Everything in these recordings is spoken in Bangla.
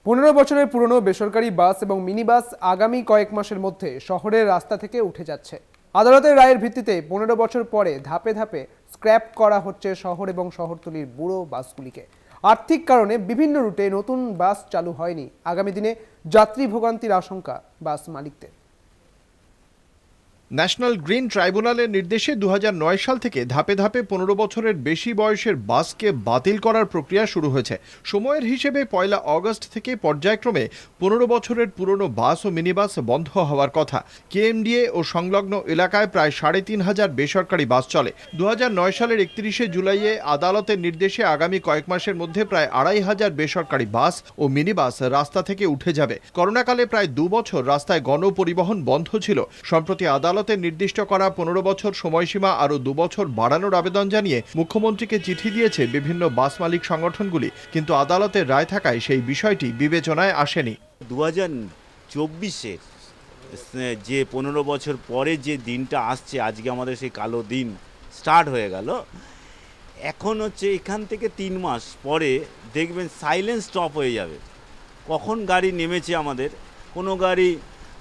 15 বছরের পুরনো বেসরকারি বাস এবং মিনি বাস আগামী কয়েক মাসের মধ্যে শহরের রাস্তা থেকে উঠে যাচ্ছে। আদালতের রায়ের ভিত্তিতে 15 বছর পরে ধাপে ধাপে স্ক্র্যাপ করা হচ্ছে শহর এবং শহরতলির বুড়ো বাসগুলিকে। আর্থিক কারণে বিভিন্ন রুটে নতুন বাস চালু হয়নি। আগামী দিনে যাত্রী ভোগান্তির আশঙ্কা বাস মালিকদের। ন্যাশনাল গ্রিন ট্রাইব্যুনালের নির্দেশে 2009 সাল থেকে ধাপে ধাপে 15 বছরের বেশি বয়সের বাসকে বাতিল করার প্রক্রিয়া শুরু হয়েছে। সময়ের হিসেবে 1 আগস্ট থেকে পর্যায়ক্রমে 15 বছরের পুরনো বাস ও মিনি বাস বন্ধ হওয়ার কথা। কেএমডিএ ও সংলগ্ন এলাকায় প্রায় 3,500 বেসরকারি বাস চলে। 2009 সালের 31শে জুলাইয়ে আদালতের নির্দেশে আগামী কয়েক মাসের মধ্যে প্রায় 2,500 বেসরকারি বাস ও মিনি বাস রাস্তা থেকে উঠে যাবে। করোনাকালে প্রায় 2 বছর রাস্তায় গণপরিবহন বন্ধ ছিল। সম্প্রতি আদালতের নির্দিষ্ট করা 15 বছর সময়সীমা আরও 2 বছর বাড়ানোর আবেদন জানিয়ে মুখ্যমন্ত্রীকে চিঠি দিয়েছে বিভিন্ন বাস মালিক সংগঠনগুলি, কিন্তু আদালতের রায় থাকায় সেই বিষয়টি বিবেচনায় আসেনি। 2024-এর যে 15 বছর পরে যে দিনটা আসছে, আজকে আমাদের সেই কালো দিন স্টার্ট হয়ে গেল। এখন হচ্ছে এখান থেকে 3 মাস পরে দেখবেন সাইলেন্স স্টপ হয়ে যাবে। কখন গাড়ি নেমেছে আমাদের, কোনো গাড়ি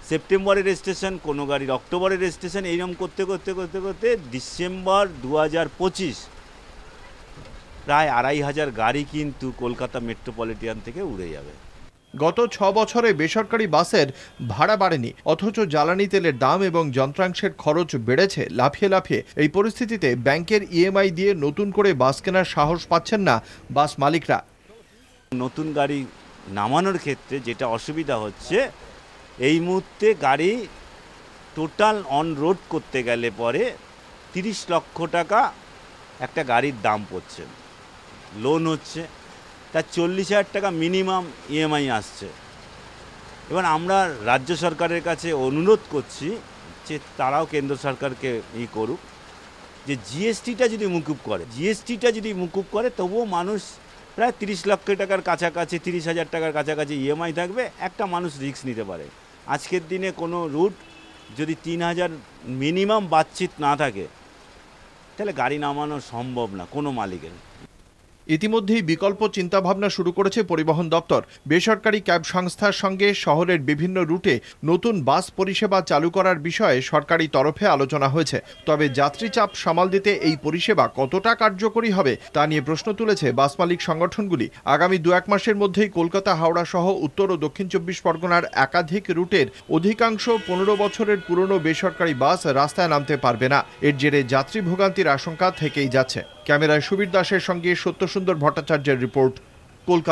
সেপ্টেম্বরের রেজিস্ট্রেশন, কোনো গাড়ির অক্টোবরের রেজিস্ট্রেশন, এইরকম করতে করতে করতে করতে ডিসেম্বর 2025 প্রায় 2,500 গাড়ি কিন্তু কলকাতা মেট্রোপলিটন থেকে উড়ে যাবে। গত 6 বছরে বেসরকারি বাসের ভাড়া বাড়েনি, অথচ জ্বালানি তেলের দাম এবং যন্ত্রাংশের খরচ বেড়েছে লাফিয়ে লাফিয়ে। এই পরিস্থিতিতে ব্যাংকের ইএমআই দিয়ে নতুন করে বাস কেনার সাহস পাচ্ছেন না বাস মালিকরা। নতুন গাড়ি নামানোর ক্ষেত্রে যেটা অসুবিধা হচ্ছে, এই মুহূর্তে গাড়ি টোটাল অন রোড করতে গেলে পরে 30 লক্ষ টাকা একটা গাড়ির দাম পড়ছে, লোন হচ্ছে, তার 40,000 টাকা মিনিমাম ইএমআই আসছে। এবার আমরা রাজ্য সরকারের কাছে অনুরোধ করছি যে তারাও কেন্দ্র সরকারকে করুক যে জিএসটিটা যদি মুকুব করে তবুও মানুষ প্রায় 30 লক্ষ টাকার কাছাকাছি, 30,000 টাকার কাছাকাছি ইএমআই থাকবে, একটা মানুষ রিস্ক নিতে পারে। আজকের দিনে কোনো রুট যদি 3,000 মিনিমাম বাতচিত না থাকে, তাহলে গাড়ি নামানো সম্ভব না কোনো মালিকের। ইতিমধ্যেই বিকল্প চিন্তাভাবনা শুরু করেছে পরিবহন দপ্তর। বেসরকারি ক্যাব সংস্থার সঙ্গে শহরের বিভিন্ন রুটে নতুন বাস পরিষেবা চালু করার বিষয়ে সরকারি তরফে আলোচনা হয়েছে। তবে যাত্রী চাপ সামাল দিতে এই পরিষেবা কতটা কার্যকরী হবে তা নিয়ে প্রশ্ন তুলেছে বাস মালিক সংগঠনগুলি। আগামী 2-1 মাসের মধ্যেই কলকাতা, হাওড়া সহ উত্তর ও দক্ষিণ 24 পরগনার একাধিক রুটের অধিকাংশ 15 বছরের পুরনো বেসরকারি বাস রাস্তায় নামতে পারবে না। এর জেরে যাত্রী ভোগান্তির আশঙ্কা থেকেই যাচ্ছে। ক্যামেরায় সুবীর দাসের সঙ্গে সত্যসুন্দর ভট্টাচার্যের রিপোর্ট, কলকাতা।